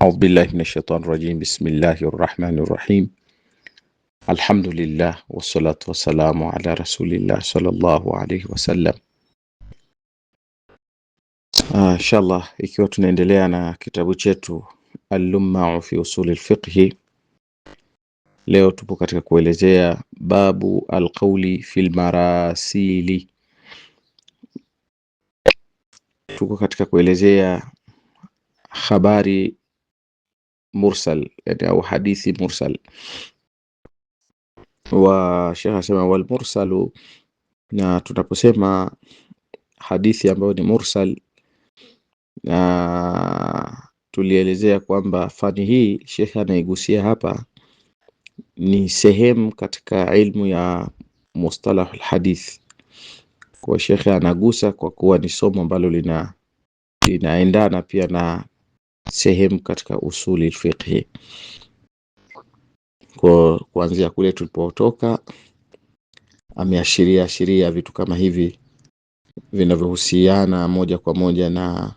أعوذ بالله من الشيطان الرجيم. بسم الله الرحمن الرحيم. الحمد لله والصلاة والسلام على رسول الله صلى الله عليه wasallam. Inshallah, ikiwa tunaendelea na kitabu chetu Al-Lumma'u fi usul al-fiqh, leo tupo katika kuelezea babu al-qawli fil marasili. Tuko katika kuelezea habari mursal, yani au hadithi mursal. Wa Sheikh asema wal mursalu, na tunaposema hadithi ambayo ni mursal, na tulielezea kwamba fani hii Sheikh anaigusia hapa ni sehemu katika ilmu ya mustalah alhadith. Kwa Sheikh anagusa kwa kuwa ni somo ambalo linaendana pia na sehemu katika usuli fiqh. Kwa kuanzia kule tulipotoka, ameashiria vitu kama hivi vinavyohusiana moja kwa moja na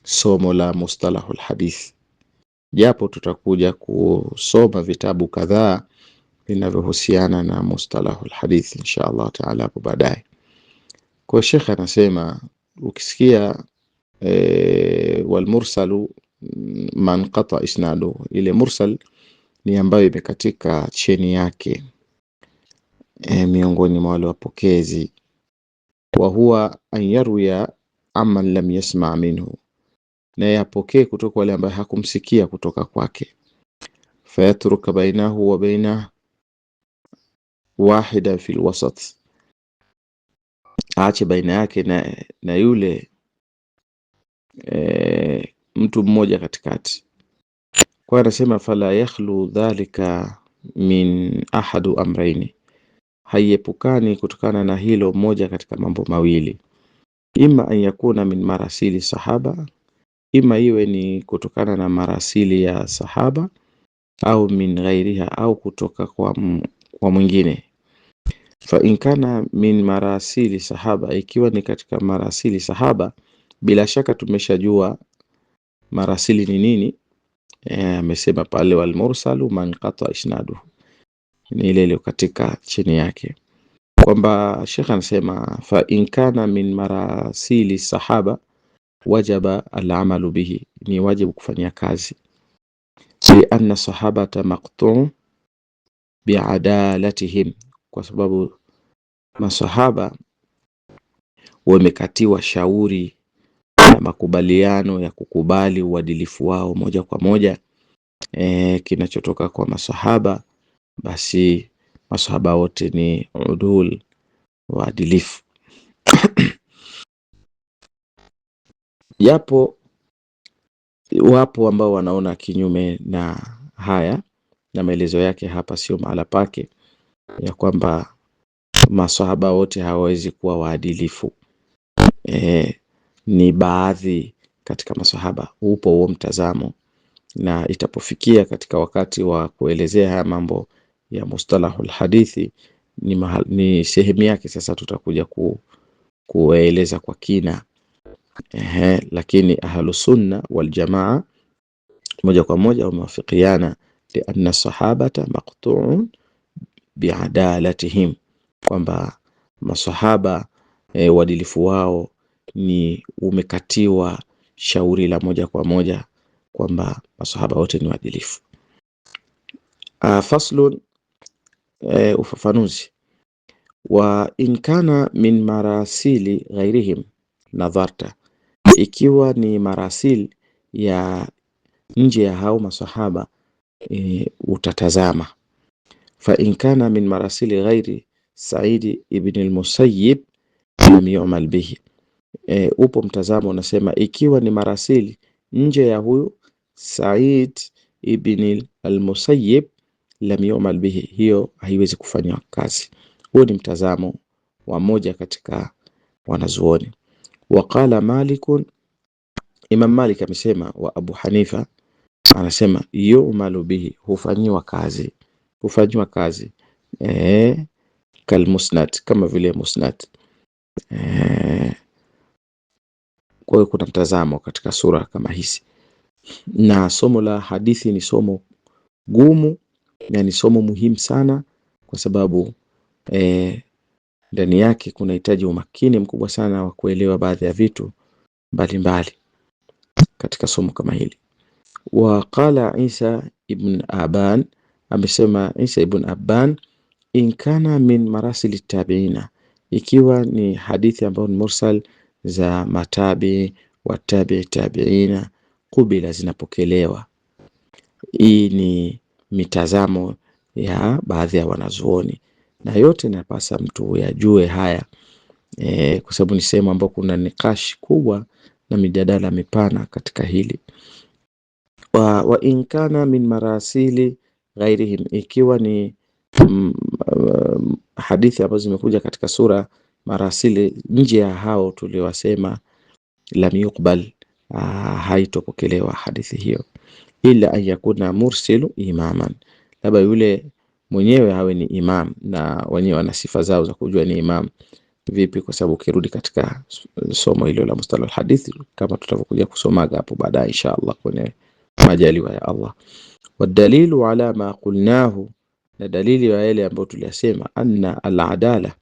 somo la mustalahul hadith, japo tutakuja kusoma vitabu kadhaa vinavyohusiana na mustalahul hadith insha Allah taala hapo baadaye. Kwa Sheikh anasema ukisikia wal mursalu man qata isnadu, ile mursal ni ambayo imekatika cheni yake miongoni mwa wale wapokezi. Wa huwa an yarwiya amman lam yasma minhu, na yapokee kutoka wale ambaye hakumsikia kutoka kwake. Fayatruka bainahu wa baina wahida fil wasat, aache baina yake na yule mtu mmoja katikati. Kwa anasema fala yakhlu dhalika min ahadu amraini, haiepukani kutokana na hilo moja katika mambo mawili. Ima an yakuna min marasili sahaba, ima iwe ni kutokana na marasili ya sahaba, au min ghairiha, au kutoka kwa mwingine. Fa in kana min marasili sahaba, ikiwa ni katika marasili sahaba, bila shaka tumeshajua marasili ni nini. Amesema pale wal mursalu man qata isnaduhu, ni ile ile katika chini yake, kwamba Sheikh anasema fa in kana min marasili sahaba wajaba al-amalu bihi, ni wajibu kufanya kazi. Si anna sahabata maqtu' bi'adalatihim, kwa sababu masahaba wamekatiwa shauri na makubaliano ya kukubali uadilifu wao moja kwa moja kinachotoka kwa masahaba, basi masahaba wote ni udul, waadilifu. Wapo ambao wanaona kinyume na haya, na maelezo yake hapa sio mahala pake, ya kwamba masahaba wote hawawezi kuwa waadilifu. Ni baadhi katika masahaba, upo huo mtazamo, na itapofikia katika wakati wa kuelezea haya mambo ya mustalahul hadithi, ni sehemu yake sasa tutakuja kueleza kwa kina. Lakini ahlus sunna wal jamaa moja kwa moja wamewafikiana li anna sahabata maqtu'un bi'adalatihim, kwamba masahaba uadilifu wao ni umekatiwa shauri la moja kwa moja, kwamba masahaba wote ni waadilifu. Faslun, ufafanuzi. Wa in kana min marasili ghairihim nadharta, ikiwa ni marasil ya nje ya hao masahaba utatazama. Fa in kana min marasili ghairi Said ibn al-Musayyib lam yu'mal bihi, upo mtazamo unasema ikiwa ni marasili nje ya huyu Said ibn al-Musayyib lam yu'mal bihi, hiyo haiwezi kufanywa kazi. Huo ni mtazamo wa moja katika wanazuoni. Waqala Malikun, Imam Malik amesema, wa Abu Hanifa anasema yu'malu bihi, hufanywa kazi kalmusnad, kama vile musnad. Kwa hiyo kuna mtazamo katika sura kama hizi. Na somo la hadithi ni somo gumu na ni somo muhimu sana, kwa sababu ndani yake kunahitaji umakini mkubwa sana wa kuelewa baadhi ya vitu mbalimbali katika somo kama hili. Wa qala Isa ibn Aban, amesema Isa ibn Aban, in kana min marasili tabiina, ikiwa ni hadithi ambayo ni mursal za matabi wa tabiina, kubila, zinapokelewa. Hii ni mitazamo ya baadhi ya wanazuoni, na yote napasa mtu yajue haya kwa sababu ni sehemu ambayo kuna nikashi kubwa na mijadala mipana katika hili. Wa in kana min marasili ghairihim, ikiwa ni hadithi ambazo zimekuja katika sura marasili nje ya hao tuliwasema, lam yuqbal, haitopokelewa hadithi hiyo, ila an yakuna mursilu imaman, labda yule mwenyewe hawe ni imam, na wenyewe wana sifa zao za kujua ni imam vipi, kwa sababu ukirudi katika somo hilo la mustalah hadithi kama tutavyokuja kusomaga hapo baadaye inshallah kwenye majaliwa ya Allah. Wadalilu ala ma qulnahu, na dalili ya yale ambayo tuliyasema, anna al-adala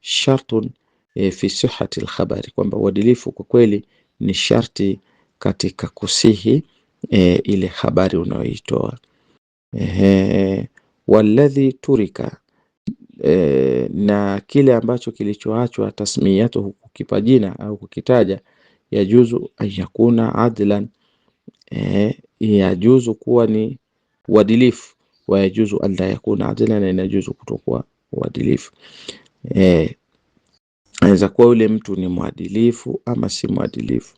shartun fi sihhati al-khabari, kwamba uadilifu kwa kweli ni sharti katika kusihi ile habari unayoitoa. Walladhi turika, na kile ambacho kilichoachwa, tasmiyatu, kukipa jina au kukitaja, yajuzu an yakuna adlan, yajuzu kuwa ni uadilifu, wa yajuzu an la yakuna adlan, na inajuzu kutokuwa uadilifu. Anaweza kuwa yule mtu ni mwadilifu ama si mwadilifu.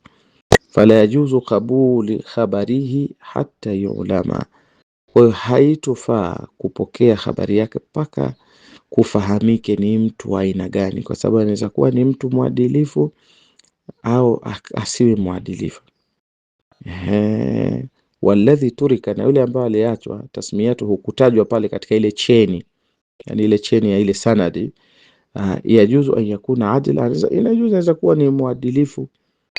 Fala yajuzu qabuli khabarihi hatta yu'lama, kwa hiyo haitofaa kupokea habari yake mpaka kufahamike ni mtu wa aina gani, kwa sababu anaweza kuwa ni mtu mwadilifu au asiwe mwadilifu. Walladhi turika, na yule ambaye aliachwa, tasmiyatu, hukutajwa pale katika ile cheni, yani ile cheni ya ile sanadi, yajuzu an yakuna adila, inajuzu, anaweza kuwa ni mwadilifu,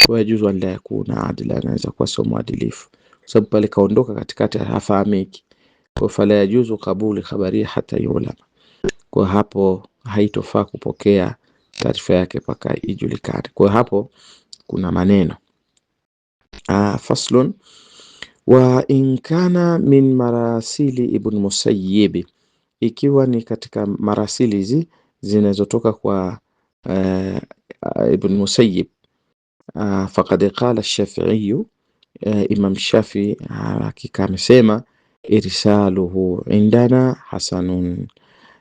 wa yajuzu an la yakuna adila, anaweza kuwa sio mwadilifu, kwa sababu pale kaondoka katikati, hafahamiki. Kwa fala yajuzu qabuli khabari hata yulama, kwa hapo haitofaa kupokea taarifa yake mpaka ijulikane. Kwa hapo kuna maneno faslun. Wa in kana min marasili ibn Musayyib, ikiwa ni katika marasili hizi zinazotoka kwa ibn Musayyib, faqad qala ash-Shafi'i, Imam Shafi hakika amesema, irsaluhu indana hasanun,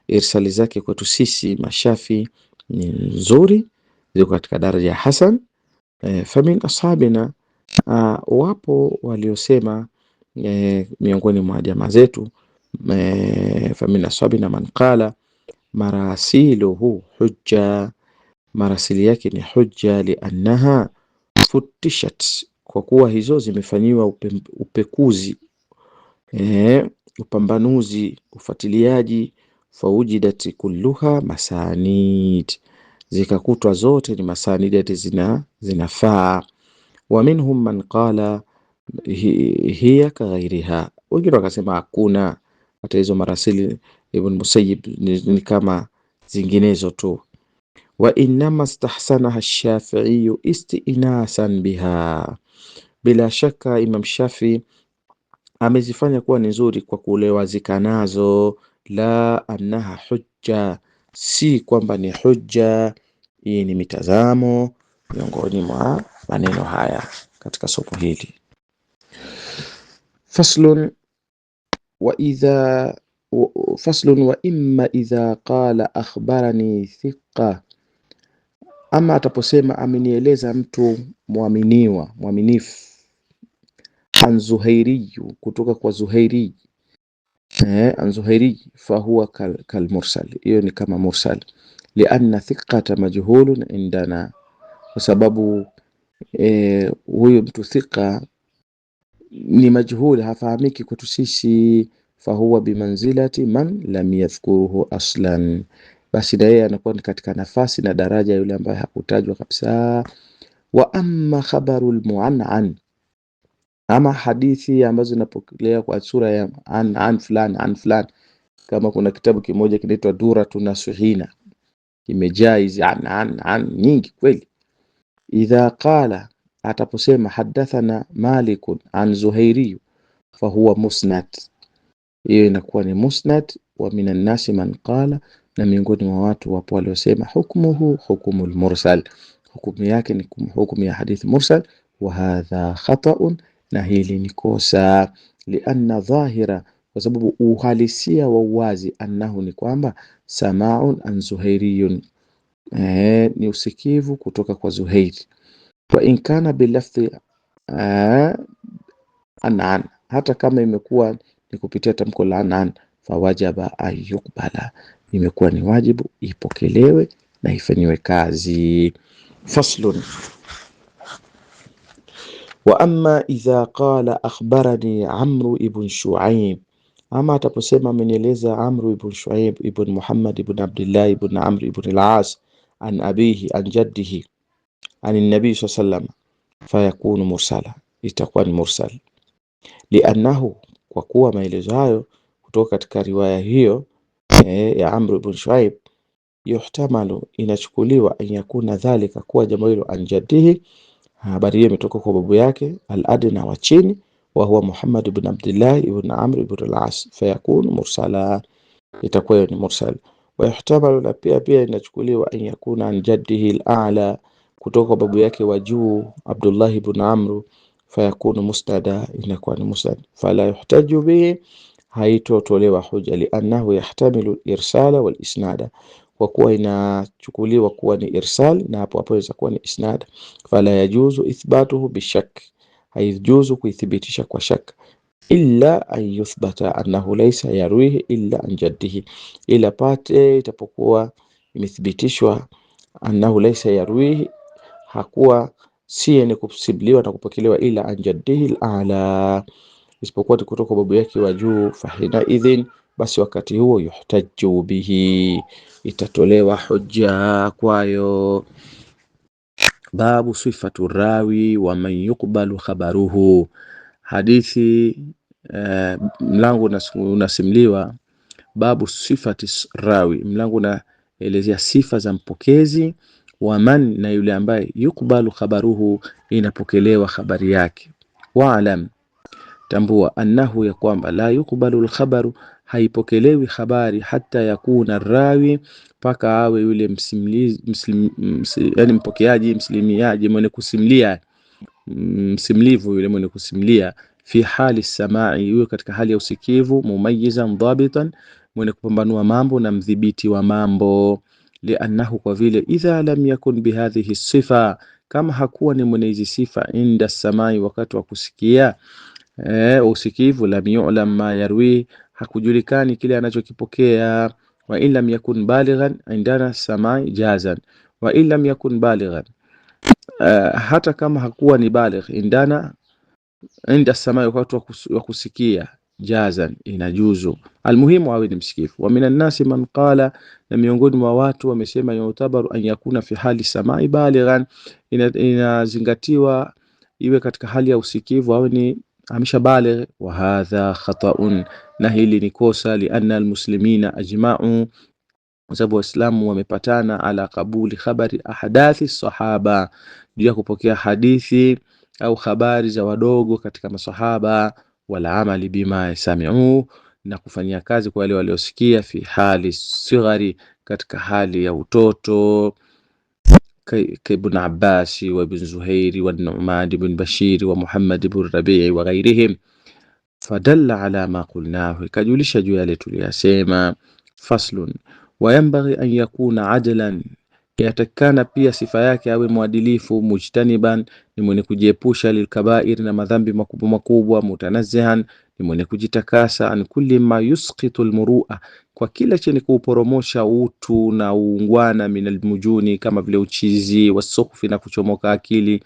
irsali zake kwetu sisi mashafi ni nzuri, ziko katika daraja ya hasan. Famin ashabina, wapo waliosema miongoni mwa jamaa zetu, famin ashabina man qala marasiluhu hujja, marasili yake ni hujja, liannaha futishat, kwa kuwa hizo zimefanyiwa upekuzi, upambanuzi, ufuatiliaji, fawujidat kulluha masanid, zikakutwa zote ni masanid, zinafaa. Wa minhum man qala hiya kaghairiha, wengine wakasema hakuna, hata hizo marasili ibn Musayyib ni kama zinginezo tu. Wa innama istahsanaha ash-Shafi'i istinasan biha, bila shaka Imam Shafi amezifanya kuwa ni nzuri kwa kulewazika nazo, la annaha hujja, si kwamba ni hujja. Hii ni mitazamo miongoni mwa maneno haya katika somo hili. Faslun wa imma idha qala akhbarani thiqa, ama ataposema amenieleza mtu mwaminifu, an Zuhairi, kutoka kwa Zuhairi, an Zuhairi, fahuwa kal mursal, hiyo ni kama mursal, lianna thiqata majhulun indana, kwa sababu huyo mtu thiqa ni majhul, hafahamiki kwetu sisi. Fahuwa bimanzilati man lam yadhkuruhu aslan, basi na yeye anakuwa ni katika nafasi na daraja yule ambaye hakutajwa kabisa. Wa amma khabarul mu'an'an, Ama hadithi ambazo zinapokelewa kwa sura ya an fulani, kama kuna kitabu kimoja kinaitwa Duratun Nasuhina, kimejaa hizi an nyingi kweli. Idha qala, ataposema hadathana Malikun an Zuhairi fahuwa musnad, hiyo inakuwa ni musnad. Wa minan nasi man qala, na miongoni mwa watu wapo waliosema hukmuhu hukmul mursal, hukumu yake ni hukumu ya hadithi mursal. Wa hadha khata'un, na hili ni kosa. Lianna dhahira, kwa sababu uhalisia wa uwazi, annahu ni kwamba sama'un an Zuhairiyun, ni usikivu kutoka kwa Zuhairi. Wa in kana bilafdhi an, hata kama imekuwa ni kupitia tamko la an, fawajaba ayukbala, imekuwa ni wajibu ipokelewe na ifanywe kazi. Faslun. Wa amma idha qala akhbarani Amru ibn Shu'aib, ama ataposema amenieleza Amru ibn Shu'aib ibn Muhammad ibn Abdullah ibn Amr ibn al-As an abihi an jaddihi an an-nabi sallallahu alayhi wasallam, fayakunu mursala, itakuwa ni mursal. Liannahu, kwa kuwa maelezo hayo kutoka katika riwaya hiyo ya Amr ibn Shu'aib, yuhtamalu, inachukuliwa, an yakuna dhalika, kuwa jambo hilo, an jaddihi, habari hiyo imetoka kwa babu yake, al-adna wa chini, wa huwa Muhammad ibn Abdullah ibn Amr ibn al-As, fayakunu mursala, itakuwa ni mursal. Wa yuhtamalu, na pia inachukuliwa, an yakuna an jaddihi al-a'la, kutoka kwa babu yake wa juu Abdullah ibn Amr, fayakunu musnada, inakuwa ni musnad. Fala yuhtaju bihi, haitotolewa hoja. Liannahu yahtamilu irsala wal isnada, kwa kuwa inachukuliwa kuwa ni irsal na hapo inaweza kuwa ni isnad. Fala yajuzu ithbatuhu bishak, haijuzu kuithibitisha kwa shak. Illa an yuthbata annahu laysa yarwihi illa an jaddihi, ila pate itapokuwa imethibitishwa annahu laysa yarwihi, hakuwa si yenye kusimuliwa na kupokelewa, ila an jaddihi al-a'la, isipokuwa kutoka babu yake wa juu. Fahina idhin, basi wakati huo, yuhtaju bihi, itatolewa hujja kwayo. Babu sifatu rawi wa man yuqbalu khabaruhu, hadithi mlango unasimliwa babu sifati rawi, mlango unaelezea sifa za mpokezi, wa man, na yule ambaye, yuqbalu khabaruhu, inapokelewa habari yake. Wa'lam, tambua, annahu, ya kwamba, la yuqbalu al-khabaru, haipokelewi habari, hata yakuna rawi, paka awe yule yani mpokeaji, mslimiaji, mwenye kusimlia, msimlivu, yule mwenye kusimlia, fi hali samai, yule katika hali ya usikivu, mumayyizan dhabitan, mwenye kupambanua mambo na mdhibiti wa mambo. Liannahu, kwa vile, idha lam yakun bihadhihi sifa, kama hakuwa ni mwenye hizi sifa, inda samai, wakati wa kusikia usikivu, lam yu'lam ma yarwi, hakujulikani kile anachokipokea. Wa in lam yakun balighan indana samai jazan, wa in lam yakun balighan, hata kama hakuwa ni baligh, indana, inda samai, wakati wa kusikia, jazan, inajuzu. Almuhimu awe ni msikifu. Wa minan nasi man qala, na miongoni mwa watu wamesema, yutabaru an yakuna fi hali samai balighan, inazingatiwa iwe katika hali ya usikivu awe ni amesha baligh. Wa hadha khata'un, na hili ni kosa. Lianna almuslimina ajma'u, kwa sababu waislamu wamepatana, ala qabuli khabari ahadathi sahaba, juu ya kupokea hadithi au habari za wadogo katika masahaba, wala amali bima sami'u, na kufanyia kazi kwa wale waliosikia, fi hali sighari, katika hali ya utoto, كابن عباس وابن زهير والنعمان بن بشير ومحمد بن ربيع وغيرهم. فدل على ما قلناه، كجولش جوالة الياسيما. فصل. وينبغي أن يكون عدلا، yatakana pia sifa yake awe mwadilifu, mujtaniban, ni mwenye kujiepusha, lilkabair, na madhambi makubwa makubwa, mutanazzihan, ni mwenye kujitakasa, an kulli ma yusqitu almurua, kwa kila chenye kuporomosha utu na uungwana, min almujuni, kama vile uchizi, wasukhfi, na kuchomoka akili,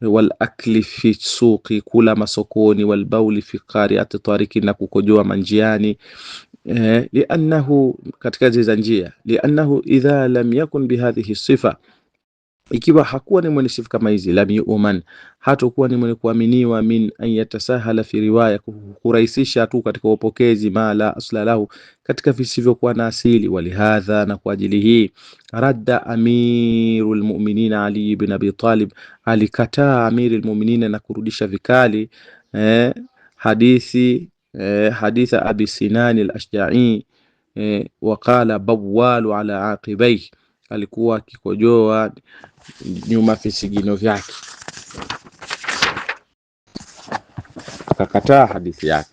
wal akli fi suqi, kula masokoni, wal bauli fi qari'ati tariki, na kukojoa manjiani. Liannahu, katika za njia, liannahu idha lam yakun bihadhihi sifa, ikiwa hakuwa ni mwenye sifa kama hizi, lam yu'man, hatakuwa ni mwenye kuaminiwa, min an yatasahala fi riwaya, kurahisisha tu katika upokezi, ma la asla lahu, katika visivyokuwa na asili. Walihadha, na kwa ajili hii, radda amirul mu'minin Ali ibn Abi Talib, alikataa amirul mu'minin na kurudisha vikali haditha Abi Sinan al-Ashja'i, waqala bawalu ala aqibaihi, alikuwa akikojoa nyuma visigino vyake, akakataa hadithi yake.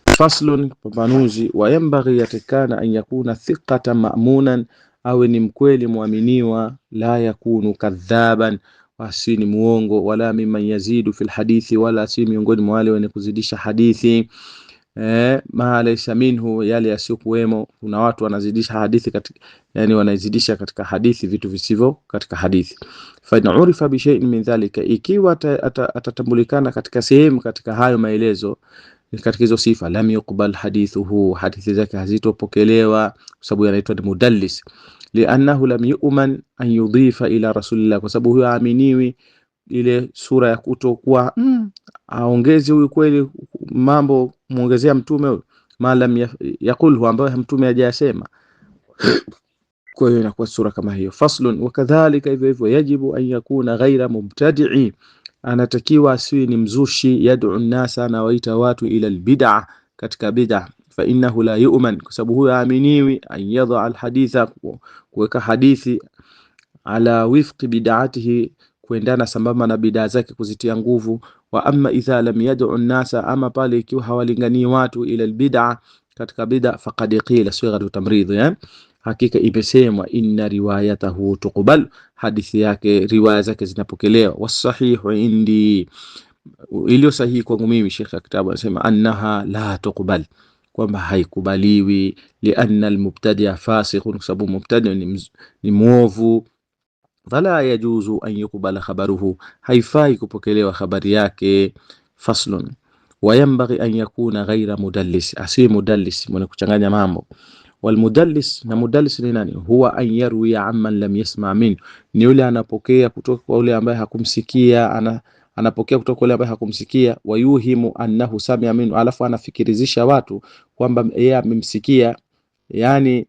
Faslun, pambanuzi. Wayambaghi, yatakana, an yakuna thiqatan ma'munan, awe ni mkweli muaminiwa, la yakunu kadhaban, wasi ni muongo, wala mimman yazidu fil hadithi, wala si miongoni mwa wale wenye kuzidisha hadithi ma laysa minhu, yale yasiyokuwemo. Kuna watu wanazidisha hadithi katika, yani wanazidisha katika hadithi vitu visivyo katika hadithi. Fa in urifa bi shay'in min dhalika, ikiwa atatambulikana katika sehemu katika hayo maelezo, katika hizo sifa, lam yuqbal hadithuhu, hadithi zake hazitopokelewa, kwa sababu yanaitwa ni mudallis. Li'annahu lam yu'man an yudhifa ila rasulillah, kwa sababu huyo aaminiwi ile sura ya kutokuwa aongeze huyu kweli mambo muongezea mtume huyu, maalam yaqulhu, ambaye mtume hajasema. Kwa hiyo inakuwa sura kama hiyo. Faslun, wakadhalika, hivyo hivyo, yajibu an yakuna ghaira mubtadi'i, anatakiwa asiwe ni mzushi, yad'u an-nasa, na waita watu ila al-bid'ah, katika bid'ah. Fa innahu la yu'man, kwa sababu huyo aaminiwi, an yadha al-haditha, kuweka hadithi, ala wifqi bid'atihi, kuendana sambamba na bid'a zake, kuzitia nguvu. Wa amma idha lam yad'u an-nasa, ama pale ikiwa hawalingani watu ila al-bid'ah, katika bid'a, faqad qila sighatu tamrid, hakika imesemwa, inna riwayatahu tuqbal, hadithi yake, riwaya zake zinapokelewa. Wasahihu indi, iliyo sahihi kwangu mimi, Sheikh wa kitabu anasema, annaha la tuqbal, kwamba haikubaliwi. Lianna al-mubtadi'a fasiqun, kwa sababu mubtadi' ni muovu. Fala yajuzu an yuqbala khabaruhu, haifai kupokelewa habari yake. Faslun, wayambaghi an yakuna ghaira mudallis, asiwe mudallis, mwenye kuchanganya mambo. Walmudallis, na mudallis ni nani? Huwa an yarwi amman lam yasma min, ni yule anapokea kutoka kwa yule ambaye hakumsikia, anapokea kutoka kwa yule ambaye hakumsikia. Wayuhimu annahu sami'a min, alafu anafikirizisha watu kwamba yeye amemsikia, yani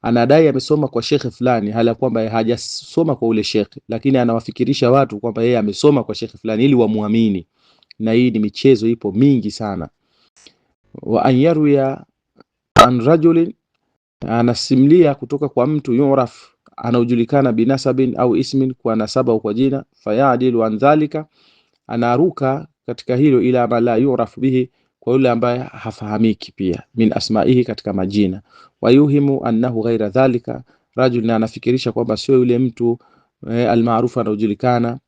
anadai amesoma kwa shekhe fulani, hali kwamba hajasoma kwa ule shekhe, lakini anawafikirisha watu kwamba yeye amesoma kwa shekhe fulani ili wamuamini. Na hii ni michezo, ipo mingi sana. Wa an yarwiya an rajulin, anasimlia kutoka kwa mtu, yuraf, anajulikana, binasabin au ismin, kwa nasaba au kwa jina. Fayadilu an dhalika, anaruka katika hilo, ila ma la yuraf bihi, kwa yule ambaye hafahamiki pia, min asma'ihi, katika majina. Wayuhimu annahu ghaira dhalika rajul, na anafikirisha kwamba sio yule mtu almaarufu anajulikana.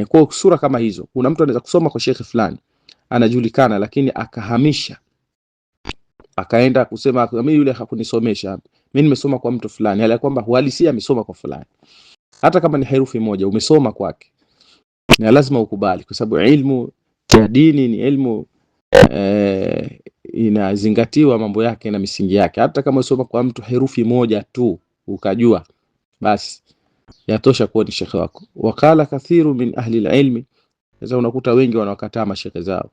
Kwa sura kama hizo, kuna mtu anaweza kusoma kwa shekhi fulani anajulikana, lakini akahamisha, akaenda kusema mimi yule hakunisomesha, mimi nimesoma kwa mtu fulani, hali kwamba uhalisia amesoma kwa fulani. Hata kama ni herufi moja umesoma kwake, na lazima ukubali, kwa sababu ilmu ya dini ni ilmu inazingatiwa mambo yake na misingi yake. Hata kama usoma kwa mtu herufi moja tu ukajua, basi yatosha kuwa ni shekhi wako. Wakala kathiru min ahli alilmi, sasa unakuta wengi wanawakataa mashekhe zao,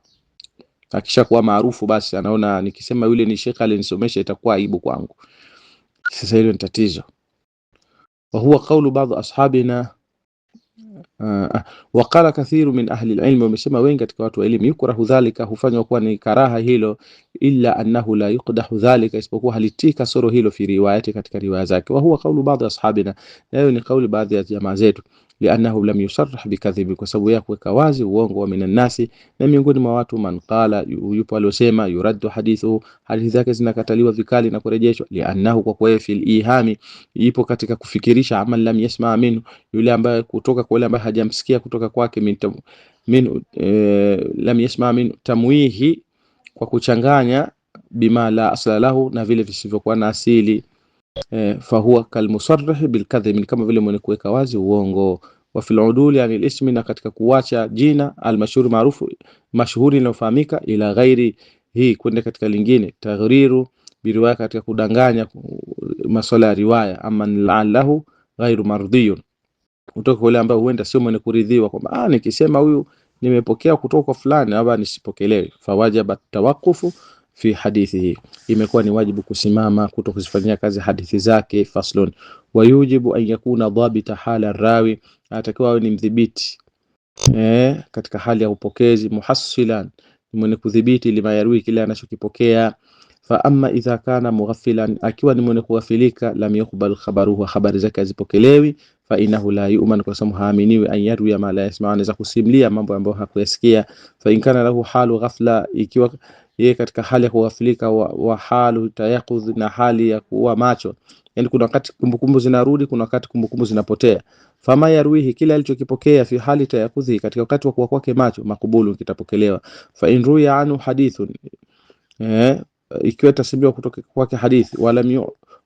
akisha kuwa maarufu basi anaona nikisema yule ni shekhi alinisomesha itakuwa aibu kwangu. Sasa hilo ni tatizo. Wa huwa qawlu baadhi ashabina, waqala kathiru min ahli alilm, wamesema wengi katika watu wa elimu, yukrahu dhalika, hufanywa kuwa ni karaha hilo, illa annahu la yuqdahu dhalika, isipokuwa halitika soro hilo, fi riwayati, katika riwaya zake. Wa huwa qawlu baadhi ashabina, nayo ni kauli baadhi ya jamaa zetu, li'annahu lam yusarrah bikadhibi, kwa sababu ya kuweka wazi uongo. Wa minan nasi, na miongoni mwa watu, man qala, yupo aliosema, yuraddu hadithu, hadithi zake zinakataliwa vikali na kurejeshwa. Li'annahu, kwa kuwa fil ihami, ipo katika kufikirisha, aman lam yasma minhu, yule ambaye kutoka kwa yule ambaye hajamsikia kutoka kwake, lam yasma min tamwihi, kwa kuchanganya, bima la asla lahu, na vile visivyokuwa na asili. Fahuwa kalmusarrih bilkadhib, kama vile mwenye kuweka wazi uongo. Wa fil uduli yani ismi, na katika kuacha jina, almashhur maarufu, mashhuri inayofahamika, ila ghairi hii, kwenda katika lingine. Taghriru biriwaya, katika kudanganya masuala ya riwaya. Amma la'allahu ghairu mardiyun, kutoka kwa yule ambaye huenda sio mwenye kuridhiwa, kwamba nikisema huyu nimepokea kutoka kwa fulani au nisipokelewe. Fawajaba tawakufu fi hadithihi, imekuwa ni wajibu kusimama kutokuzifanyia kazi hadithi zake. Faslun, wayujibu an yakuna dhabita hala rawi, atakiwa awe ni mdhibiti katika hali ya upokezi. Muhassilan, mwenye kudhibiti lima yarwi, kile anachokipokea. Fa amma idha kana mughaffilan, akiwa ni mwenye kughafilika, lam yuqbal khabaruhu, habari zake hazipokelewi. Fa innahu la yu'man, kwa sababu haaminiwi. An yarwi ma la yasma, anaweza kusimulia mambo ambayo hakuyasikia. Fa in kana lahu halu ghafla, ikiwa yeye katika hali ya kughafilika, wa halu tayaqudh, na hali ya kuwa macho, yani kuna wakati kumbukumbu zinarudi, kuna wakati kumbukumbu zinapotea. Fama yarwihi, kila alichokipokea, fi hali tayaqudhi, katika wakati wa kuwa kwake macho, makubulu, kitapokelewa. Fa in ruya anhu hadithun, ikiwa tasimiwa kutoka kwake hadithi,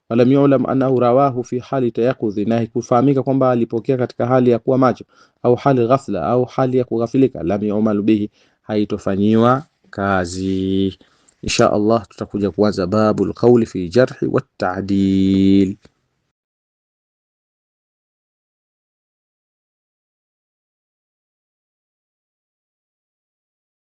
walam yu'lam annahu rawahu fi hali tayaqudhi, na kufahamika kwamba alipokea katika hali ya kuwa macho, au hali ghafla, au hali ya kughafilika, lam yu'mal bihi, haitofanyiwa kazi. Insha Allah tutakuja kuanza babul qawli fi jarhi wat ta'dil.